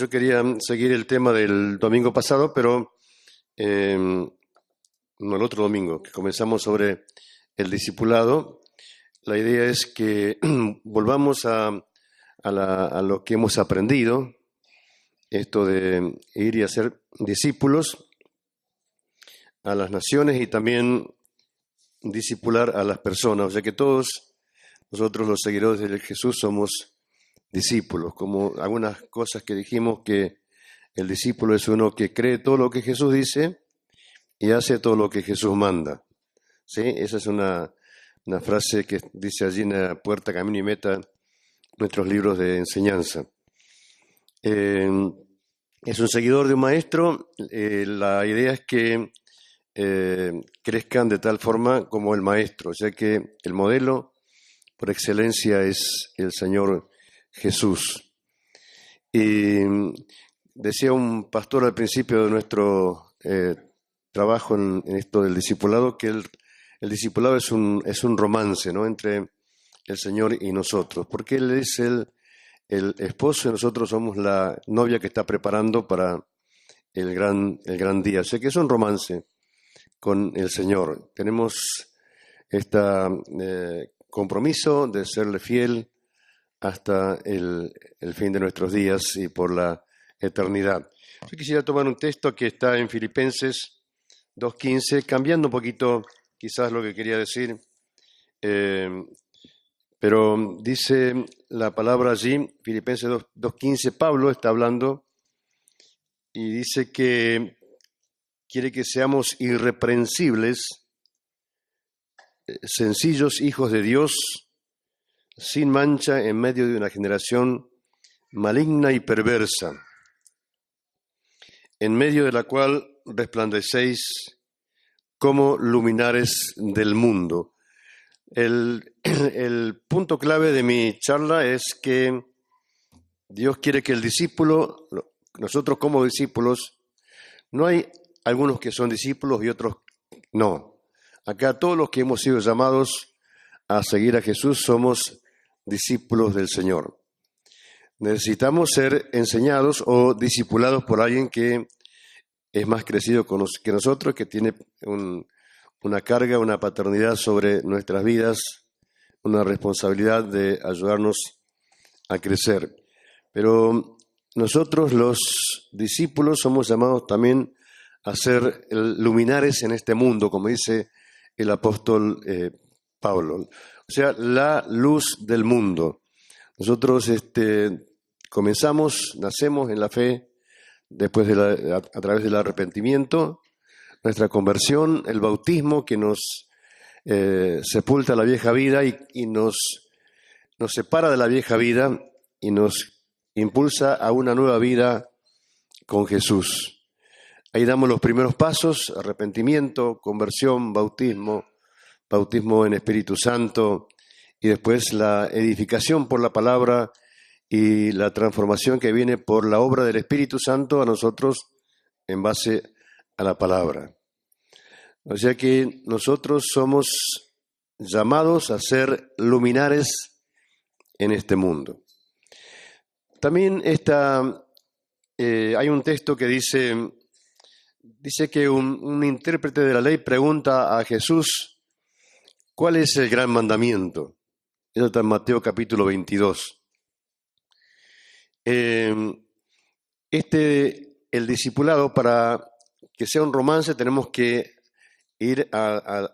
yo quería seguir el tema del domingo pasado, pero no el otro domingo, que comenzamos sobre el discipulado. La idea es que volvamos a lo que hemos aprendido, esto de ir y hacer discípulos a las naciones y también discipular a las personas. O sea que todos nosotros los seguidores de Jesús somos discípulos, como algunas cosas que dijimos, que el discípulo es uno que cree todo lo que Jesús dice y hace todo lo que Jesús manda. ¿Sí? Esa es una frase que dice allí en la puerta, camino y meta, nuestros libros de enseñanza. Es un seguidor de un maestro. La idea es que crezcan de tal forma como el maestro, o sea que el modelo por excelencia es el Señor Jesús. Y decía un pastor al principio de nuestro trabajo en esto del discipulado, que el discipulado es un romance, ¿no?, entre el Señor y nosotros, porque Él es el esposo y nosotros somos la novia que está preparando para el gran día. O sea que es un romance con el Señor. Tenemos este compromiso de serle fiel hasta el fin de nuestros días y por la eternidad. Yo quisiera tomar un texto que está en Filipenses 2:15, cambiando un poquito quizás lo que quería decir, pero dice la palabra allí, Filipenses 2:15, Pablo está hablando y dice que quiere que seamos irreprensibles, sencillos hijos de Dios, sin mancha en medio de una generación maligna y perversa, en medio de la cual resplandecéis como luminares del mundo. El punto clave de mi charla es que Dios quiere que el discípulo, nosotros como discípulos, no hay algunos que son discípulos y otros no. Acá todos los que hemos sido llamados a seguir a Jesús somos discípulos del Señor. Necesitamos ser enseñados o discipulados por alguien que es más crecido que nosotros, que tiene una carga, una paternidad sobre nuestras vidas, una responsabilidad de ayudarnos a crecer. Pero nosotros los discípulos somos llamados también a ser luminares en este mundo, como dice el apóstol Pablo. O sea, la luz del mundo. Nosotros nacemos en la fe después a través del arrepentimiento, nuestra conversión, el bautismo que nos sepulta la vieja vida y nos separa de la vieja vida y nos impulsa a una nueva vida con Jesús. Ahí damos los primeros pasos: arrepentimiento, conversión, bautismo en Espíritu Santo, y después la edificación por la palabra y la transformación que viene por la obra del Espíritu Santo a nosotros en base a la palabra. O sea que nosotros somos llamados a ser luminares en este mundo. También hay un texto que dice que un intérprete de la ley pregunta a Jesús: ¿cuál es el gran mandamiento? Eso está en Mateo capítulo 22. El discipulado, para que sea un romance, tenemos que ir a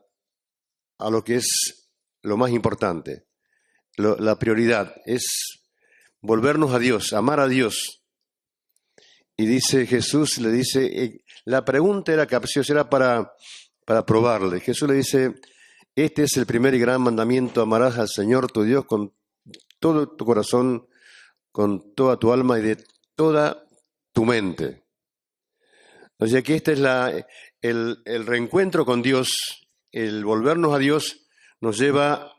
lo que es lo más importante. La prioridad es volvernos a Dios, amar a Dios. Y dice Jesús, le dice, la pregunta era capciosa, era para probarle. Jesús le dice: este es el primer y gran mandamiento: amarás al Señor tu Dios con todo tu corazón, con toda tu alma y de toda tu mente. O sea que este es el reencuentro con Dios, el volvernos a Dios, nos lleva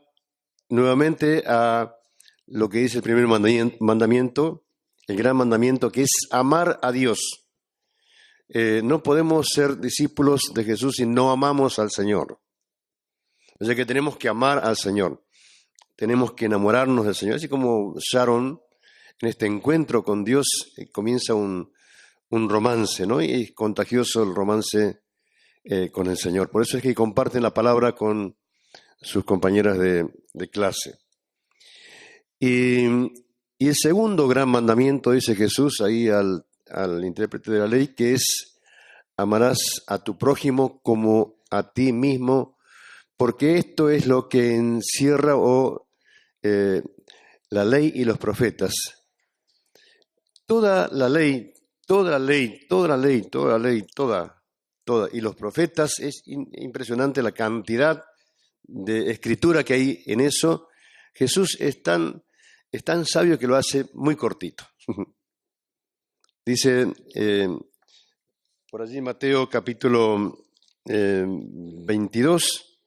nuevamente a lo que dice el primer mandamiento, el gran mandamiento, que es amar a Dios. No podemos ser discípulos de Jesús si no amamos al Señor. O sea que tenemos que amar al Señor, tenemos que enamorarnos del Señor, así como Sharon en este encuentro con Dios, comienza un romance, ¿no? Y es contagioso el romance con el Señor. Por eso es que comparten la palabra con sus compañeras de clase. Y el segundo gran mandamiento, dice Jesús ahí al intérprete de la ley, que es: amarás a tu prójimo como a ti mismo, porque esto es lo que encierra la ley y los profetas. Toda la ley, y los profetas, es impresionante la cantidad de escritura que hay en eso. Jesús es tan sabio que lo hace muy cortito. Dice por allí Mateo capítulo 22,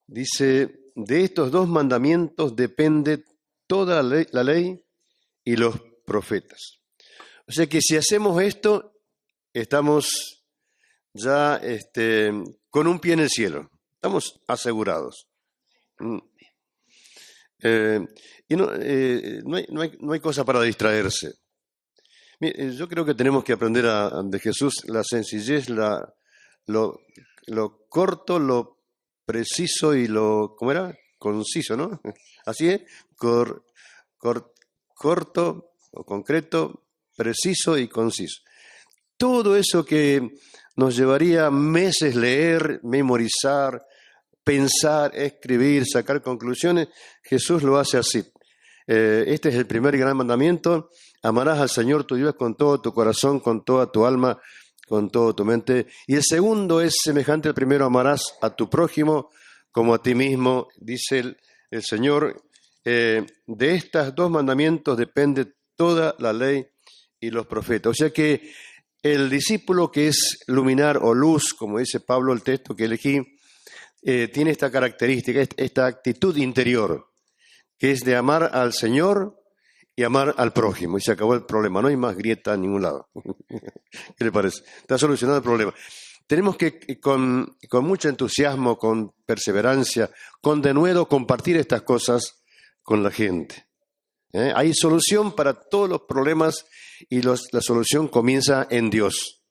dice: de estos dos mandamientos depende toda la ley y los profetas. O sea que si hacemos esto, estamos ya con un pie en el cielo, estamos asegurados. Y no hay cosa para distraerse. Mire, yo creo que tenemos que aprender de Jesús la sencillez, lo corto, lo preciso y lo, ¿cómo era? Conciso, ¿no? Así es, corto o concreto, preciso y conciso. Todo eso que nos llevaría meses leer, memorizar, pensar, escribir, sacar conclusiones, Jesús lo hace así. Este es el primer gran mandamiento: amarás al Señor tu Dios con todo tu corazón, con toda tu alma, con toda tu mente. Y el segundo es semejante al primero: amarás a tu prójimo como a ti mismo. Dice el Señor, de estos dos mandamientos depende toda la ley y los profetas. O sea que el discípulo que es luminar o luz, como dice Pablo, el texto que elegí, tiene esta característica, esta actitud interior, que es de amar al Señor y amar al prójimo. Y se acabó el problema, no hay más grieta en ningún lado. ¿Qué le parece? Está solucionado el problema. Tenemos que, con mucho entusiasmo, con perseverancia, con denuedo, compartir estas cosas con la gente. Hay solución para todos los problemas y la solución comienza en Dios,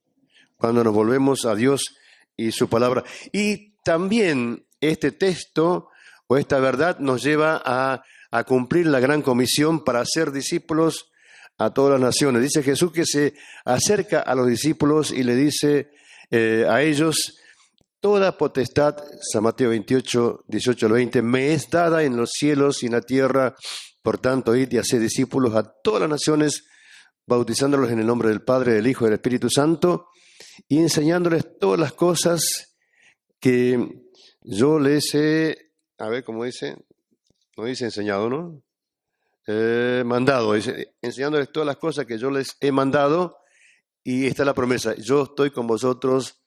cuando nos volvemos a Dios y su palabra. Y también este texto o esta verdad nos lleva a cumplir la gran comisión para hacer discípulos a todas las naciones. Dice Jesús que se acerca a los discípulos y le dice a ellos: toda potestad, San Mateo 28, 18 al 20, me es dada en los cielos y en la tierra. Por tanto, id y haced discípulos a todas las naciones, bautizándolos en el nombre del Padre, del Hijo y del Espíritu Santo, y enseñándoles todas las cosas que yo les he, a ver cómo dice, no dice enseñado, ¿no? Mandado, dice, enseñándoles todas las cosas que yo les he mandado, y está la promesa: yo estoy con vosotros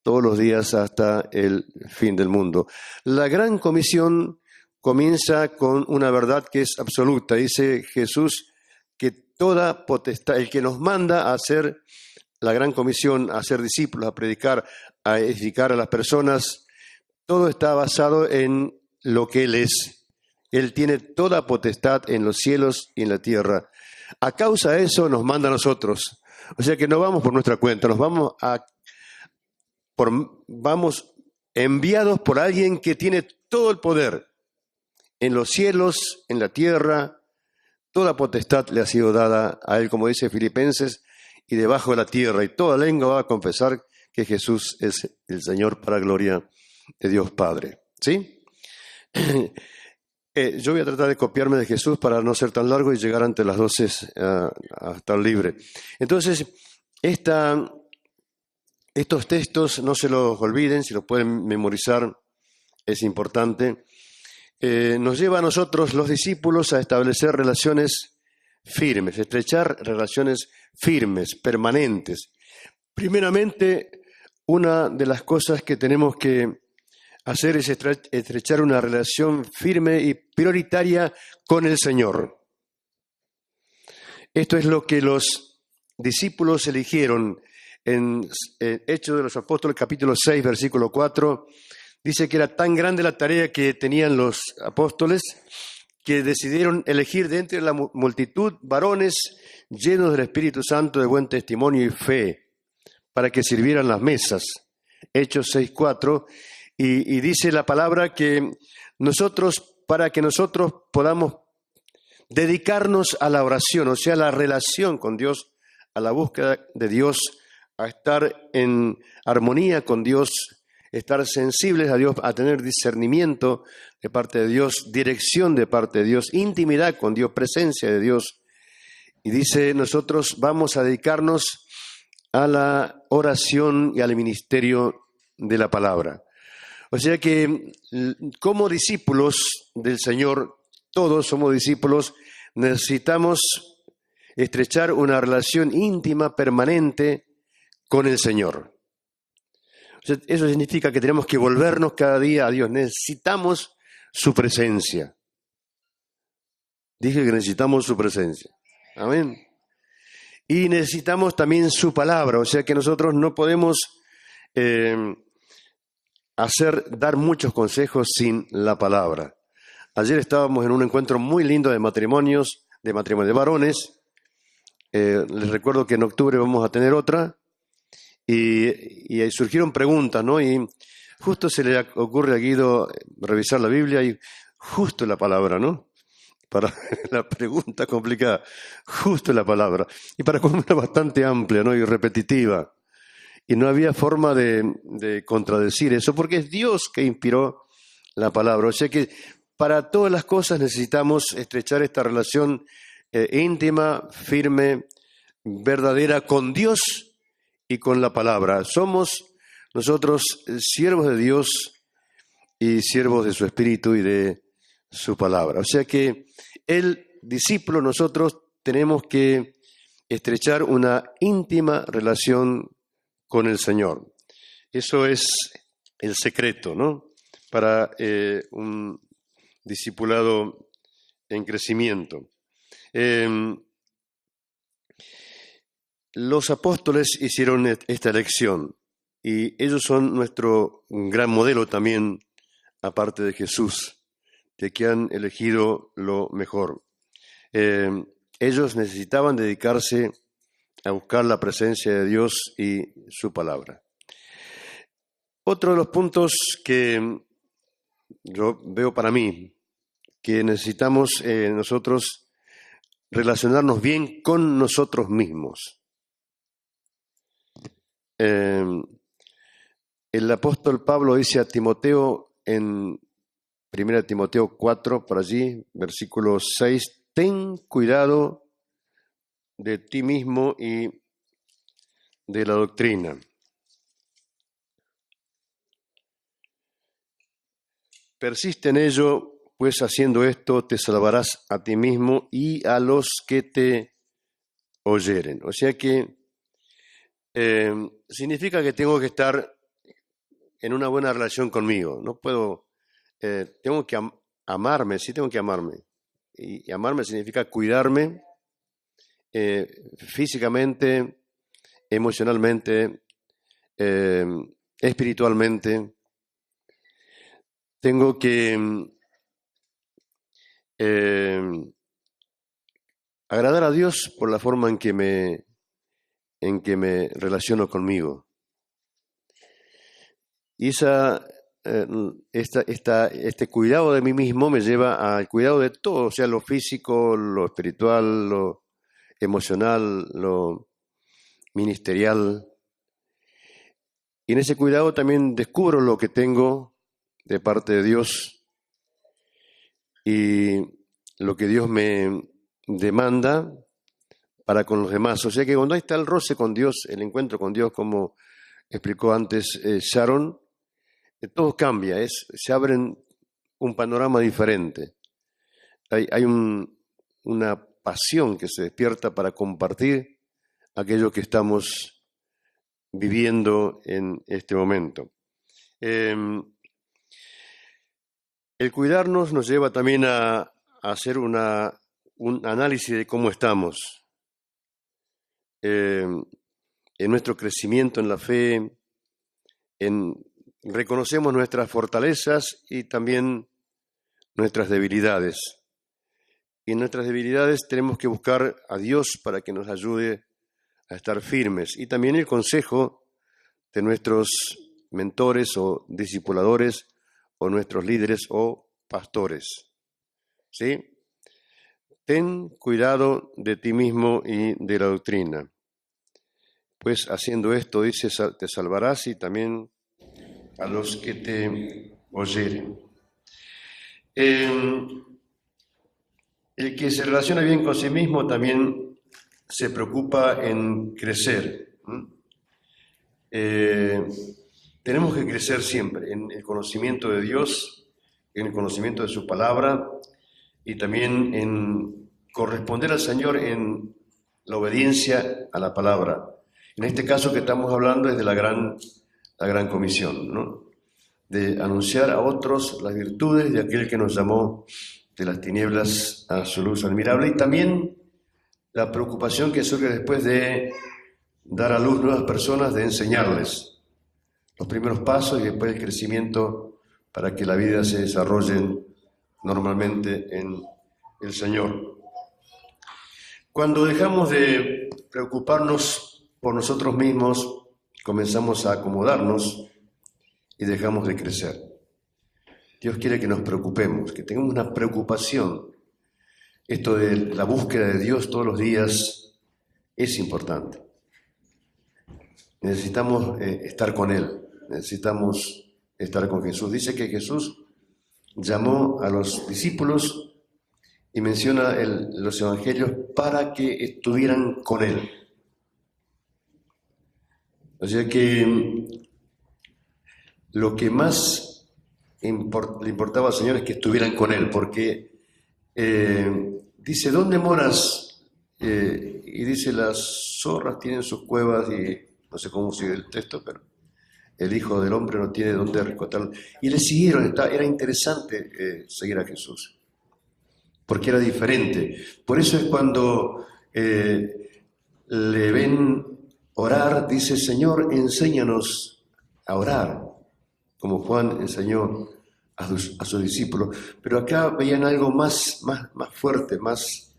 todos los días hasta el fin del mundo. La gran comisión comienza con una verdad que es absoluta. Dice Jesús que toda potestad, el que nos manda a hacer la gran comisión, a ser discípulos, a predicar, a edificar a las personas, todo está basado en lo que Él es. Él tiene toda potestad en los cielos y en la tierra. A causa de eso nos manda a nosotros. O sea que no vamos por nuestra cuenta, nos vamos enviados por alguien que tiene todo el poder en los cielos, en la tierra. Toda potestad le ha sido dada a Él, como dice Filipenses, y debajo de la tierra, y toda lengua va a confesar que Jesús es el Señor, para gloria de Dios Padre. ¿Sí? Yo voy a tratar de copiarme de Jesús para no ser tan largo y llegar antes de las 12 a estar libre. Entonces, estos textos no se los olviden, si los pueden memorizar, es importante. Nos lleva a nosotros, los discípulos, a establecer relaciones firmes, estrechar relaciones firmes, permanentes. Primeramente, una de las cosas que tenemos que hacer es estrechar una relación firme y prioritaria con el Señor. Esto es lo que los discípulos eligieron en Hechos de los Apóstoles, capítulo 6, versículo 4. Dice que era tan grande la tarea que tenían los apóstoles que decidieron elegir de entre la multitud varones llenos del Espíritu Santo, de buen testimonio y fe, para que sirvieran las mesas. Hechos 6:4, y dice la palabra que para que nosotros podamos dedicarnos a la oración, o sea, a la relación con Dios, a la búsqueda de Dios, a estar en armonía con Dios, estar sensibles a Dios, a tener discernimiento de parte de Dios, dirección de parte de Dios, intimidad con Dios, presencia de Dios. Y dice, nosotros vamos a dedicarnos a la oración y al ministerio de la palabra. O sea que como discípulos del Señor, todos somos discípulos, necesitamos estrechar una relación íntima, permanente con el Señor. O sea, eso significa que tenemos que volvernos cada día a Dios. Necesitamos su presencia. Dije que necesitamos su presencia. Amén. Y necesitamos también su palabra. O sea que nosotros no podemos dar muchos consejos sin la palabra. Ayer estábamos en un encuentro muy lindo de matrimonios de varones. Les recuerdo que en octubre vamos a tener otra. Y surgieron preguntas, ¿no? Y justo se le ocurre a Guido revisar la Biblia y justo la palabra, ¿no? Para la pregunta complicada, justo la palabra. Y para como era bastante amplia, ¿no? Y repetitiva. Y no había forma de contradecir eso, porque es Dios que inspiró la palabra. O sea que para todas las cosas necesitamos estrechar esta relación íntima, firme, verdadera con Dios y con la palabra. Somos nosotros siervos de Dios y siervos de su Espíritu y de su palabra. O sea que el discípulo, nosotros tenemos que estrechar una íntima relación con el Señor. Eso es el secreto, ¿no? Para un discipulado en crecimiento. Los apóstoles hicieron esta elección y ellos son nuestro gran modelo también, aparte de Jesús, de que han elegido lo mejor. Ellos necesitaban dedicarse a buscar la presencia de Dios y su palabra. Otro de los puntos que yo veo para mí, que necesitamos nosotros relacionarnos bien con nosotros mismos. El apóstol Pablo dice a Timoteo en 1 Timoteo 4, por allí, versículo 6, ten cuidado de ti mismo y de la doctrina. Persiste en ello, pues haciendo esto te salvarás a ti mismo y a los que te oyeren. O sea que significa que tengo que estar en una buena relación conmigo. No puedo, tengo que amarme, sí tengo que amarme. Y amarme significa cuidarme físicamente, emocionalmente, espiritualmente. Tengo que agradar a Dios por la forma en que me relaciono conmigo. Y este cuidado de mí mismo me lleva al cuidado de todo, o sea, lo físico, lo espiritual, lo emocional, lo ministerial. Y en ese cuidado también descubro lo que tengo de parte de Dios y lo que Dios me demanda para con los demás. O sea que cuando ahí está el roce con Dios, el encuentro con Dios, como explicó antes Sharon, todo cambia, se abre un panorama diferente. Hay una pasión que se despierta para compartir aquello que estamos viviendo en este momento. El cuidarnos nos lleva también a hacer un análisis de cómo estamos en nuestro crecimiento en la fe, reconocemos nuestras fortalezas y también nuestras debilidades. y en nuestras debilidades tenemos que buscar a Dios para que nos ayude a estar firmes. Y también el consejo de nuestros mentores o discipuladores o nuestros líderes o pastores. ¿Sí? Ten cuidado de ti mismo y de la doctrina, pues haciendo esto, dice, te salvarás y también a los que te oyeren. El que se relaciona bien con sí mismo también se preocupa en crecer. Tenemos que crecer siempre en el conocimiento de Dios, en el conocimiento de su palabra y también en corresponder al Señor en la obediencia a la palabra. En este caso que estamos hablando es de la gran comisión, ¿no? De anunciar a otros las virtudes de aquel que nos llamó de las tinieblas a su luz admirable, y también la preocupación que surge después de dar a luz nuevas personas, de enseñarles los primeros pasos y después el crecimiento para que la vida se desarrolle normalmente en el Señor. Cuando dejamos de preocuparnos por nosotros mismos, comenzamos a acomodarnos y dejamos de crecer. Dios quiere que nos preocupemos, que tengamos una preocupación. Esto de la búsqueda de Dios todos los días es importante. Necesitamos estar con Él, necesitamos estar con Jesús. Dice que Jesús llamó a los discípulos y menciona los evangelios para que estuvieran con Él. O sea que lo que más le importaba al Señor es que estuvieran con Él, porque dice, ¿dónde moras? Y dice, las zorras tienen sus cuevas, y no sé cómo sigue el texto, pero el Hijo del Hombre no tiene dónde recostarlo. Y le siguieron, era interesante seguir a Jesús, porque era diferente. Por eso es cuando le ven orar, dice, Señor, enséñanos a orar, como Juan enseñó a sus discípulos. Pero acá veían algo más fuerte, más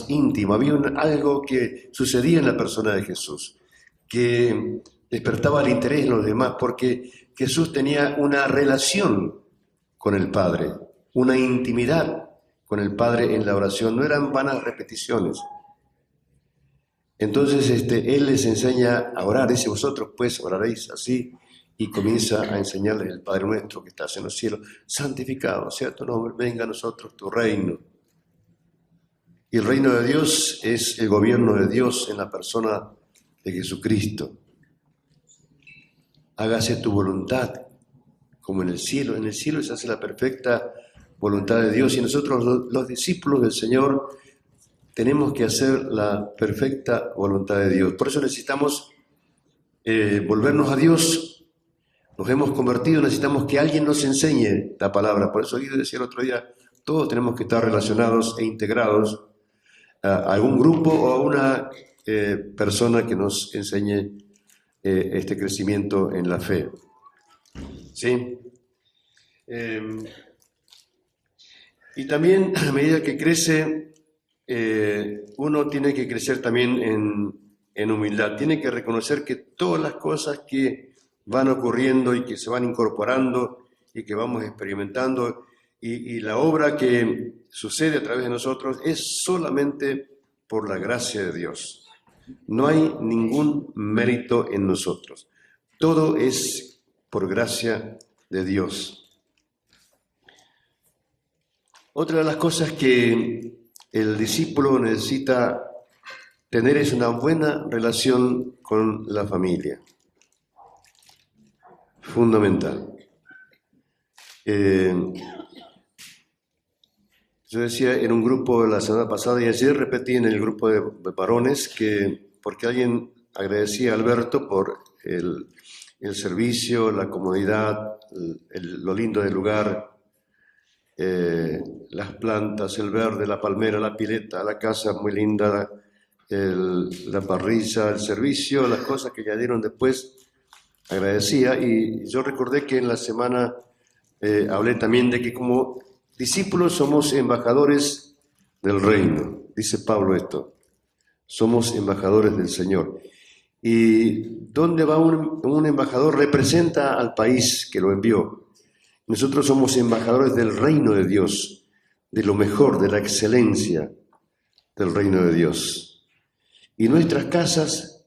íntimo. Había algo que sucedía en la persona de Jesús, que despertaba el interés en los demás, porque Jesús tenía una relación con el Padre, una intimidad con el Padre en la oración. No eran vanas repeticiones. Entonces Él les enseña a orar. Dice, vosotros pues oraréis así, y comienza a enseñarles el Padre nuestro que estás en los cielos, santificado sea tu nombre, venga a nosotros tu reino. Y el reino de Dios es el gobierno de Dios en la persona de Jesucristo. Hágase tu voluntad, como en el cielo. En el cielo se hace la perfecta voluntad de Dios, y nosotros los discípulos del Señor tenemos que hacer la perfecta voluntad de Dios. Por eso necesitamos volvernos a Dios. Nos hemos convertido, necesitamos que alguien nos enseñe la palabra. Por eso Guido decía el otro día, todos tenemos que estar relacionados e integrados a algún grupo o a una persona que nos enseñe este crecimiento en la fe. ¿Sí? Y también a medida que crece, uno tiene que crecer también en humildad. Tiene que reconocer que todas las cosas que van ocurriendo y que se van incorporando y que vamos experimentando y la obra que sucede a través de nosotros es solamente por la gracia de Dios. No hay ningún mérito en nosotros. Todo es por gracia de Dios. Otra de las cosas que el discípulo necesita tener es una buena relación con la familia. Fundamental. Yo decía en un grupo la semana pasada y ayer repetí en el grupo de varones que porque alguien agradecía a Alberto por el servicio, la comodidad, lo lindo del lugar, las plantas, el verde, la palmera, la pileta, la casa muy linda, la parrilla, el servicio, las cosas que añadieron después. Agradecía, y yo recordé que en la semana hablé también de que como discípulos somos embajadores del reino. Dice Pablo esto, somos embajadores del Señor. ¿Y dónde va un embajador? Representa al país que lo envió. Nosotros somos embajadores del reino de Dios, de lo mejor, de la excelencia del reino de Dios. Y nuestras casas,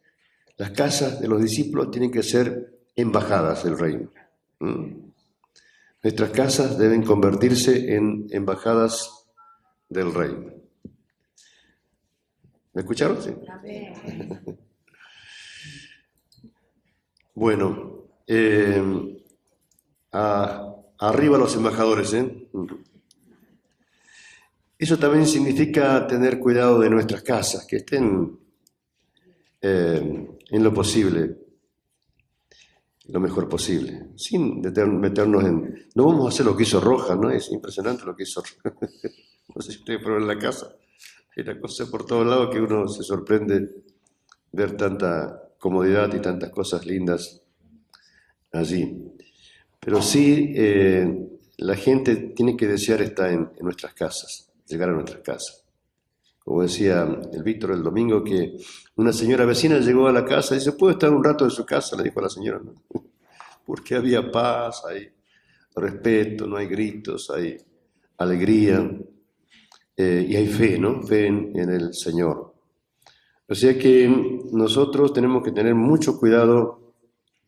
las casas de los discípulos, tienen que ser embajadas del reino. Nuestras casas deben convertirse en embajadas del reino. ¿Me escucharon? Sí. Bueno, arriba los embajadores, ¿eh? Eso también significa tener cuidado de nuestras casas, que estén en lo posible, lo mejor posible, sin meternos en... No vamos a hacer lo que hizo Roja, ¿no? Es impresionante lo que hizo Roja. No sé si ustedes fueron en la casa. Hay una cosa por todos lados que uno se sorprende ver tanta comodidad y tantas cosas lindas allí. Pero sí, la gente tiene que desear estar en nuestras casas, llegar a nuestras casas. Como decía el Víctor el domingo, que una señora vecina llegó a la casa y dice, ¿puedo estar un rato en su casa? Le dijo a la señora, ¿no? Porque había paz, hay respeto, no hay gritos, hay alegría y hay fe, ¿no? Fe en el Señor. O sea que nosotros tenemos que tener mucho cuidado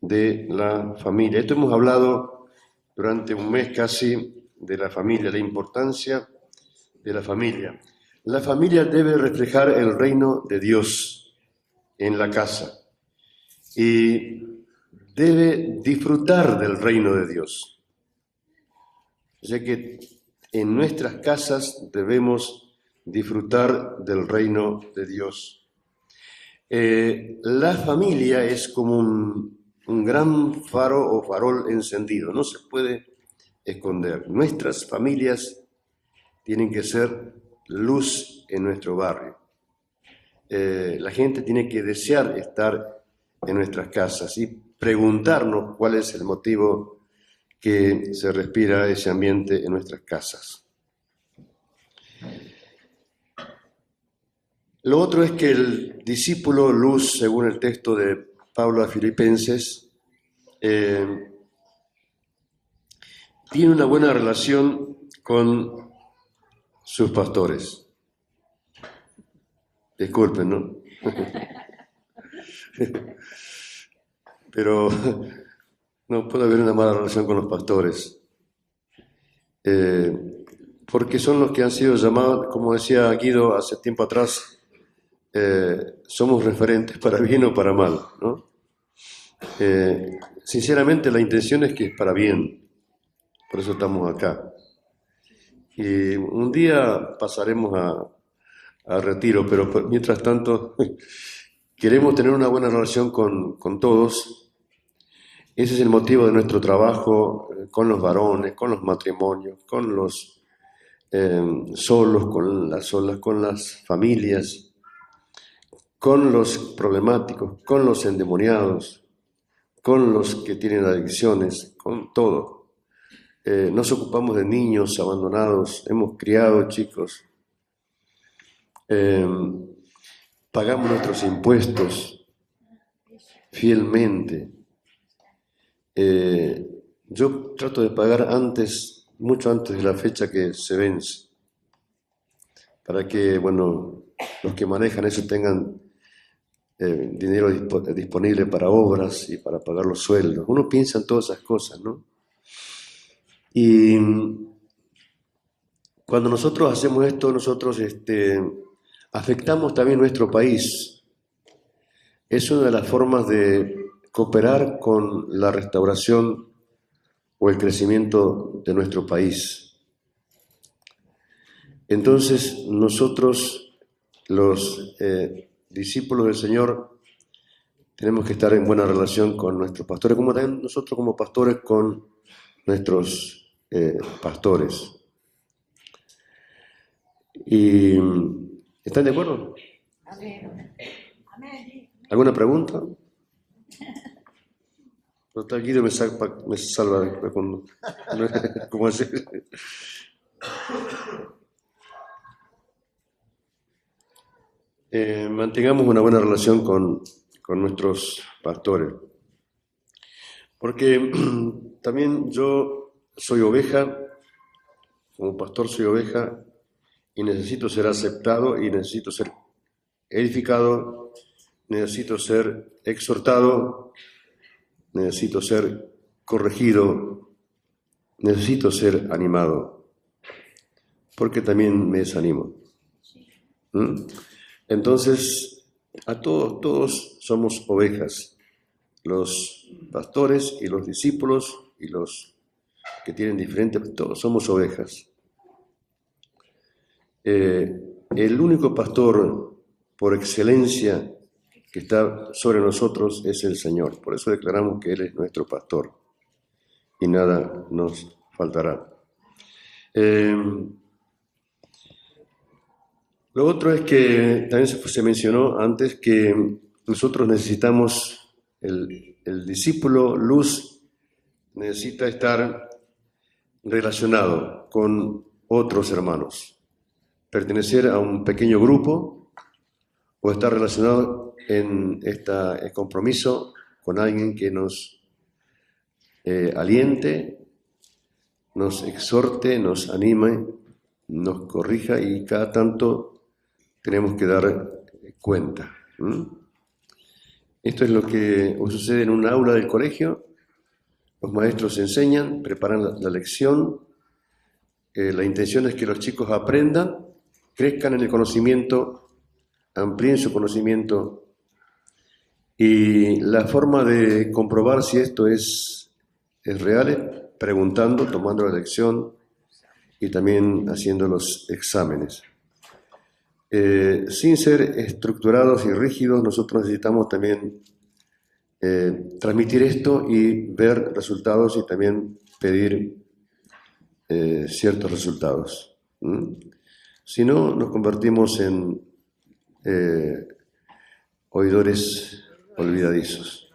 de la familia. Esto hemos hablado durante un mes casi de la familia, la importancia de la familia. La familia debe reflejar el reino de Dios en la casa y debe disfrutar del reino de Dios. O sea que en nuestras casas debemos disfrutar del reino de Dios. La familia es como un gran faro o farol encendido, no se puede esconder. Nuestras familias tienen que ser luz en nuestro barrio. La gente tiene que desear estar en nuestras casas y preguntarnos cuál es el motivo que se respira ese ambiente en nuestras casas. Lo otro es que el discípulo luz, según el texto de Pablo a Filipenses, tiene una buena relación con sus pastores. Disculpen, ¿no? Pero no puede haber una mala relación con los pastores. Porque son los que han sido llamados, como decía Guido hace tiempo atrás, somos referentes para bien o para mal, ¿no? Sinceramente la intención es que es para bien, por eso estamos acá. Y un día pasaremos a retiro, pero mientras tanto queremos tener una buena relación con todos. Ese es el motivo de nuestro trabajo con los varones, con los matrimonios, con los solos, con las solas, con las familias, con los problemáticos, con los endemoniados, con los que tienen adicciones, con todo. Nos ocupamos de niños abandonados, hemos criado chicos, pagamos nuestros impuestos fielmente. Yo trato de pagar antes, mucho antes de la fecha que se vence, para que, bueno, los que manejan eso tengan dinero disponible para obras y para pagar los sueldos. Uno piensa en todas esas cosas, ¿no? Y cuando nosotros hacemos esto, nosotros afectamos también nuestro país. Es una de las formas de cooperar con la restauración o el crecimiento de nuestro país. Entonces, nosotros, los discípulos del Señor, tenemos que estar en buena relación con nuestros pastores, como también nosotros como pastores con nuestros pastores. Y, ¿están de acuerdo? ¿Alguna pregunta? Total, Guido me salva después cuando... ¿Cómo así? mantengamos una buena relación con nuestros pastores. Porque también yo soy oveja, como pastor soy oveja, y necesito ser aceptado y necesito ser edificado, necesito ser exhortado, necesito ser corregido, necesito ser animado, porque también me desanimo. Entonces, todos somos ovejas, los pastores y los discípulos y los que tienen diferentes, todos somos ovejas. El único pastor por excelencia que está sobre nosotros es el Señor. Por eso declaramos que Él es nuestro pastor y nada nos faltará. Lo otro es que también se mencionó antes que nosotros necesitamos, el discípulo luz necesita estar relacionado con otros hermanos, pertenecer a un pequeño grupo o estar relacionado en este compromiso con alguien que nos aliente, nos exhorte, nos anime, nos corrija y cada tanto tenemos que dar cuenta. Esto es lo que sucede en un aula del colegio. Los maestros enseñan, preparan la lección. La intención es que los chicos aprendan, crezcan en el conocimiento, amplíen su conocimiento. Y la forma de comprobar si esto es real es preguntando, tomando la lección y también haciendo los exámenes. Sin ser estructurados y rígidos, nosotros necesitamos también transmitir esto y ver resultados y también pedir ciertos resultados. Si no, nos convertimos en oidores olvidadizos.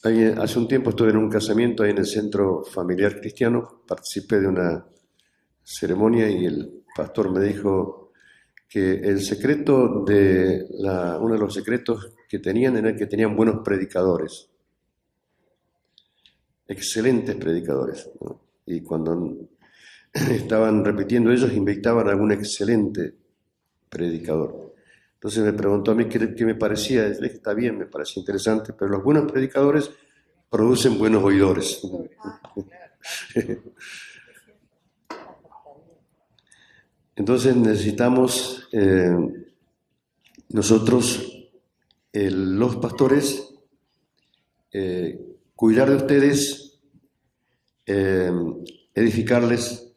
Hace un tiempo estuve en un casamiento ahí en el Centro Familiar Cristiano, participé de una ceremonia y el pastor me dijo que el secreto uno de los secretos que tenían era que tenían buenos predicadores, excelentes predicadores, ¿no? Y cuando estaban repitiendo ellos, invitaban a algún excelente predicador. Entonces me preguntó a mí qué me parecía. Le dije, está bien, me parece interesante, pero los buenos predicadores producen buenos oidores. Entonces necesitamos nosotros, los pastores, cuidar de ustedes, edificarles,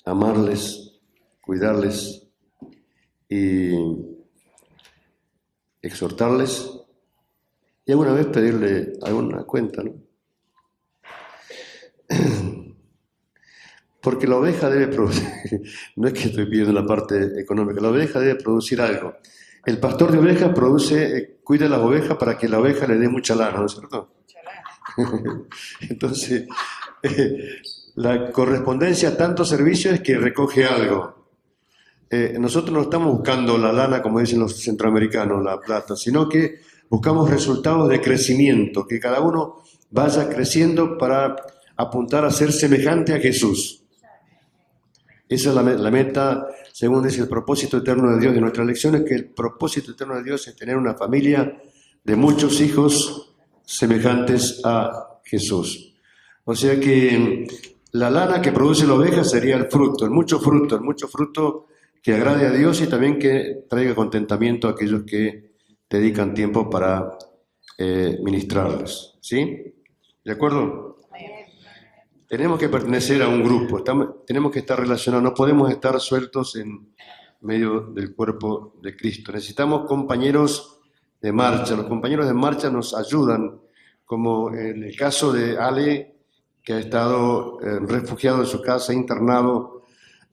amarles, cuidarles y exhortarles y alguna vez pedirle alguna cuenta, ¿no? Porque la oveja debe producir, no es que estoy pidiendo la parte económica, la oveja debe producir algo. El pastor de ovejas cuida las ovejas para que la oveja le dé mucha lana, ¿no es cierto? Entonces, la correspondencia a tanto servicio es que recoge algo. Nosotros no estamos buscando la lana, como dicen los centroamericanos, la plata, sino que buscamos resultados de crecimiento, que cada uno vaya creciendo para apuntar a ser semejante a Jesús. Esa es la meta, según dice el propósito eterno de Dios de nuestras lecciones, que el propósito eterno de Dios es tener una familia de muchos hijos semejantes a Jesús. O sea que la lana que produce la oveja sería el mucho fruto, el mucho fruto que agrade a Dios y también que traiga contentamiento a aquellos que dedican tiempo para ministrarles. ¿Sí? ¿De acuerdo? Tenemos que pertenecer a un grupo, tenemos que estar relacionados, no podemos estar sueltos en medio del cuerpo de Cristo. Necesitamos compañeros de marcha, los compañeros de marcha nos ayudan, como en el caso de Ale, que ha estado refugiado en su casa, internado,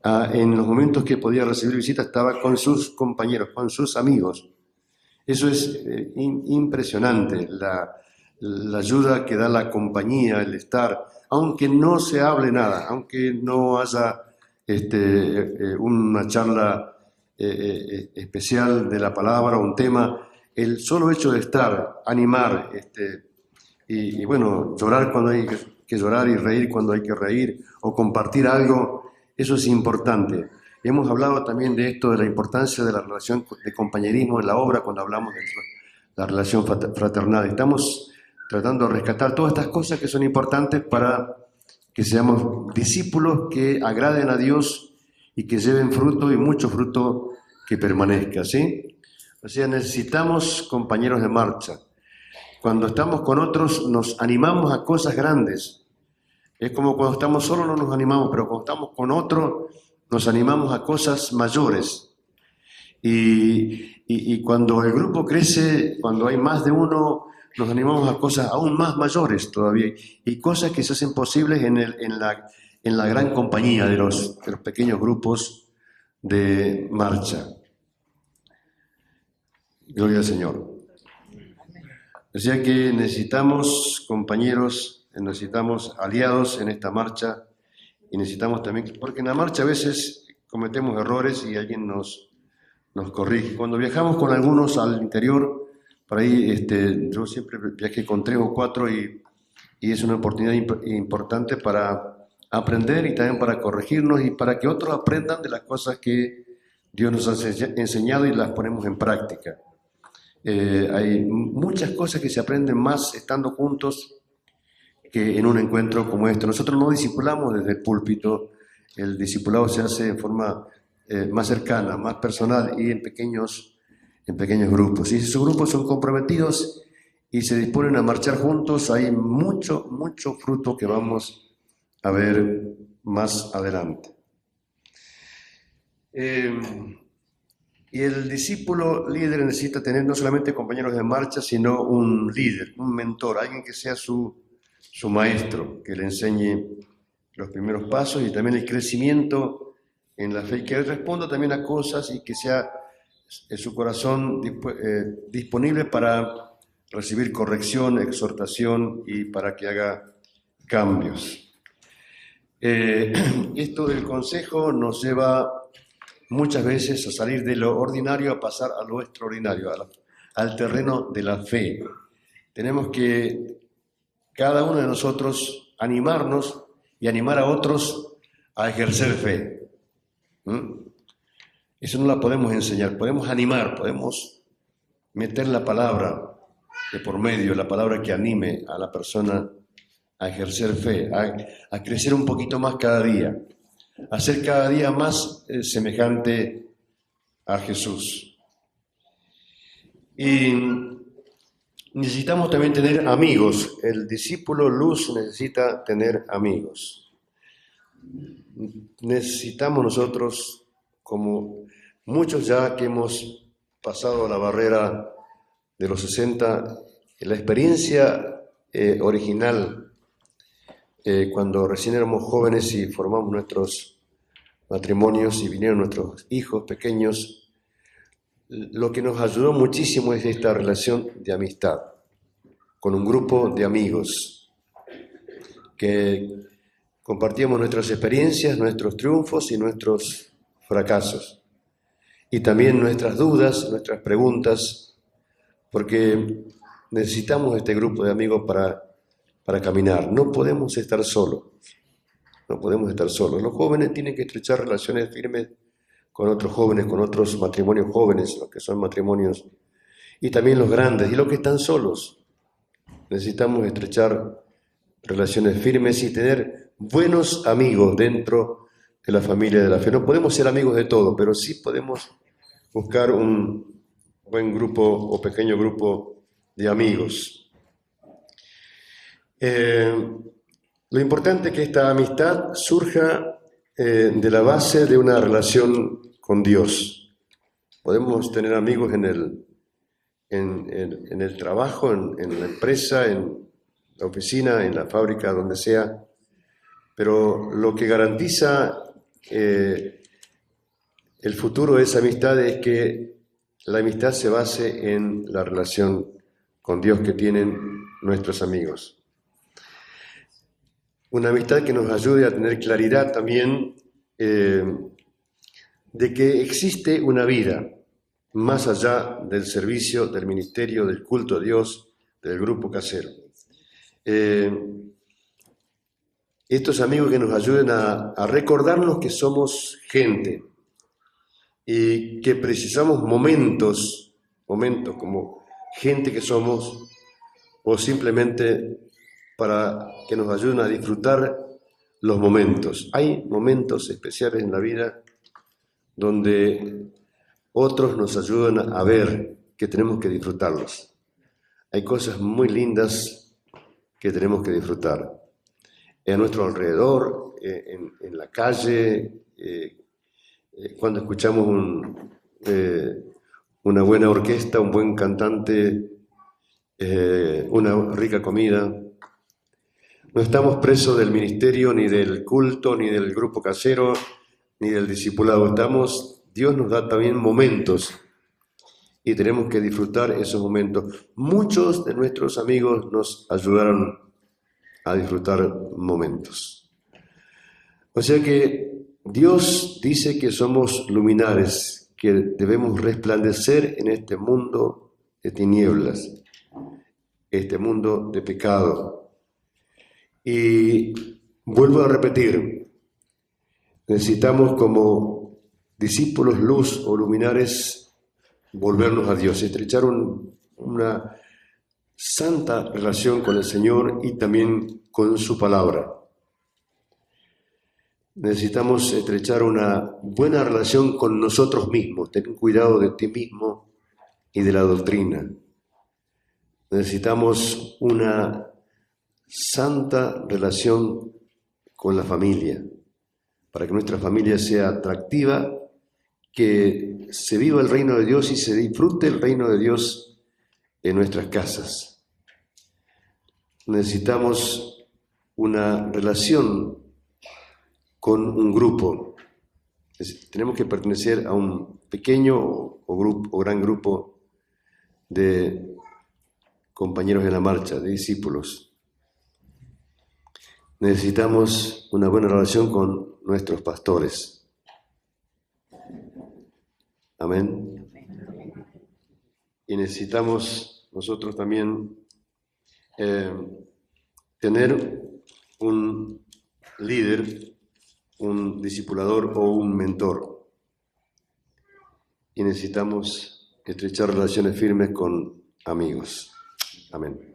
en los momentos que podía recibir visita estaba con sus compañeros, con sus amigos. Eso es impresionante, la ayuda que da la compañía, el estar, aunque no se hable nada, aunque no haya una charla especial de la palabra, un tema, el solo hecho de estar, animar, y bueno, llorar cuando hay que llorar y reír cuando hay que reír, o compartir algo, eso es importante. Hemos hablado también de esto, de la importancia de la relación de compañerismo en la obra, cuando hablamos de la relación fraternal. Estamos tratando de rescatar todas estas cosas que son importantes para que seamos discípulos que agraden a Dios y que lleven fruto, y mucho fruto que permanezca, ¿sí? O sea, necesitamos compañeros de marcha. Cuando estamos con otros nos animamos a cosas grandes. Es como cuando estamos solos no nos animamos, pero cuando estamos con otro nos animamos a cosas mayores. Y cuando el grupo crece, cuando hay más de uno, nos animamos a cosas aún más mayores todavía. Y cosas que se hacen posibles en la gran compañía de los pequeños grupos de marcha. Gloria al Señor. O sea que necesitamos compañeros, necesitamos aliados en esta marcha, y necesitamos también, porque en la marcha a veces cometemos errores y alguien nos corrige. Cuando viajamos con algunos al interior, por ahí yo siempre viajé con 3 o 4 y es una oportunidad importante para aprender y también para corregirnos y para que otros aprendan de las cosas que Dios nos ha enseñado y las ponemos en práctica. Hay muchas cosas que se aprenden más estando juntos que en un encuentro como este. Nosotros no discipulamos desde el púlpito, el discipulado se hace en forma más cercana, más personal y en pequeños grupos. Y si esos grupos son comprometidos y se disponen a marchar juntos, hay mucho fruto que vamos a ver más adelante. Y el discípulo líder necesita tener no solamente compañeros de marcha, sino un líder, un mentor, alguien que sea su maestro, que le enseñe los primeros pasos y también el crecimiento en la fe, y que él responda también a cosas y que sea su corazón disponible para recibir corrección, exhortación y para que haga cambios. Esto del consejo nos lleva muchas veces a salir de lo ordinario a pasar a lo extraordinario, al terreno de la fe. Tenemos que cada uno de nosotros animarnos y animar a otros a ejercer fe. Eso no la podemos enseñar, podemos animar, podemos meter la palabra de por medio, la palabra que anime a la persona a ejercer fe, a crecer un poquito más cada día, a ser cada día más semejante a Jesús. Y necesitamos también tener amigos. El discípulo luz necesita tener amigos. Necesitamos nosotros, como muchos ya que hemos pasado la barrera de los 60, la experiencia original, cuando recién éramos jóvenes y formamos nuestros matrimonios y vinieron nuestros hijos pequeños, lo que nos ayudó muchísimo es esta relación de amistad con un grupo de amigos que compartíamos nuestras experiencias, nuestros triunfos y nuestros fracasos, y también nuestras dudas, nuestras preguntas, porque necesitamos este grupo de amigos para caminar. No podemos estar solos, no podemos estar solos. Los jóvenes tienen que estrechar relaciones firmes con otros jóvenes, con otros matrimonios jóvenes, los que son matrimonios, y también los grandes, y los que están solos. Necesitamos estrechar relaciones firmes y tener buenos amigos dentro de la familia de la fe. No podemos ser amigos de todos, pero sí podemos buscar un buen grupo o pequeño grupo de amigos. Lo importante es que esta amistad surja de la base de una relación con Dios. Podemos tener amigos en el trabajo, en la empresa, en la oficina, en la fábrica, donde sea, pero lo que garantiza el futuro de esa amistad es que la amistad se base en la relación con Dios que tienen nuestros amigos. Una amistad que nos ayude a tener claridad también de que existe una vida más allá del servicio, del ministerio, del culto a Dios, del grupo casero. Estos amigos que nos ayuden a recordarnos que somos gente y que precisamos momentos como gente que somos, o simplemente para que nos ayuden a disfrutar los momentos. Hay momentos especiales en la vida donde otros nos ayudan a ver que tenemos que disfrutarlos. Hay cosas muy lindas que tenemos que disfrutar. A nuestro alrededor, en la calle, cuando escuchamos una buena orquesta, un buen cantante, una rica comida. No estamos presos del ministerio, ni del culto, ni del grupo casero, ni del discipulado. Dios nos da también momentos y tenemos que disfrutar esos momentos. Muchos de nuestros amigos nos ayudaron a disfrutar momentos. O sea que Dios dice que somos luminares, que debemos resplandecer en este mundo de tinieblas, este mundo de pecado. Y vuelvo a repetir, necesitamos como discípulos luz o luminares volvernos a Dios, estrechar una santa relación con el Señor y también con su palabra. Necesitamos estrechar una buena relación con nosotros mismos, ten cuidado de ti mismo y de la doctrina. Necesitamos una santa relación con la familia, para que nuestra familia sea atractiva, que se viva el reino de Dios y se disfrute el reino de Dios en nuestras casas. Necesitamos una relación con un grupo. Tenemos que pertenecer a un pequeño o gran grupo de compañeros en la marcha, de discípulos. Necesitamos una buena relación con nuestros pastores. Amén. Y necesitamos nosotros también tener un líder, un discipulador o un mentor. Y necesitamos estrechar relaciones firmes con amigos. Amén.